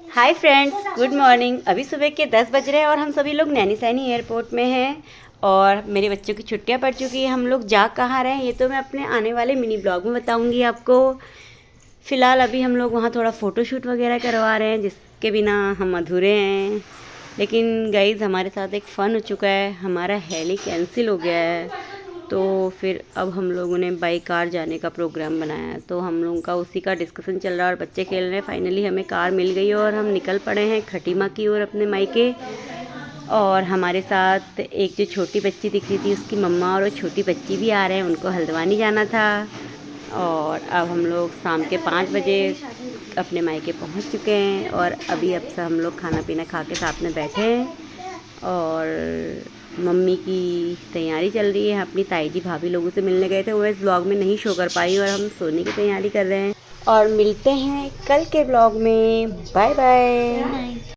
Hi friends, good morning. अभी सुबह के 10 बज रहे हैं और हम सभी लोग नैनी सैनी एयरपोर्ट में हैं और मेरे बच्चों की छुट्टियां पड़ चुकी हैं। हम लोग जा कहाँ रहे हैं ये तो मैं अपने आने वाले मिनी ब्लॉग में बताऊंगी आपको। फ़िलहाल अभी हम लोग वहाँ थोड़ा फ़ोटोशूट वगैरह करवा रहे हैं जिसके बिना हम अधूरे हैं। लेकिन गाइज़ हमारे साथ एक फ़न हो चुका है, हमारा हेली कैंसिल हो गया है। तो फिर अब हम लोगों ने बाई कार जाने का प्रोग्राम बनाया है, तो हम लोगों का उसी का डिस्कशन चल रहा है और बच्चे खेल रहे हैं। फाइनली हमें कार मिल गई और हम निकल पड़े हैं खटीमा की ओर अपने मायके। और हमारे साथ एक जो छोटी बच्ची दिख रही थी उसकी मम्मा और वो छोटी बच्ची भी आ रहे हैं, उनको हल्द्वानी जाना था। और अब हम लोग शाम के 5 बजे अपने मायके पहुंच चुके हैं और अभी अब से हम लोग खाना पीना खा के साथ में बैठे हैं। और मम्मी की तैयारी चल रही है। अपनी ताई जी भाभी लोगों से मिलने गए थे, वो इस ब्लॉग में नहीं शो कर पाई और हम सोने की तैयारी कर रहे हैं। और मिलते हैं कल के ब्लॉग में। Bye bye.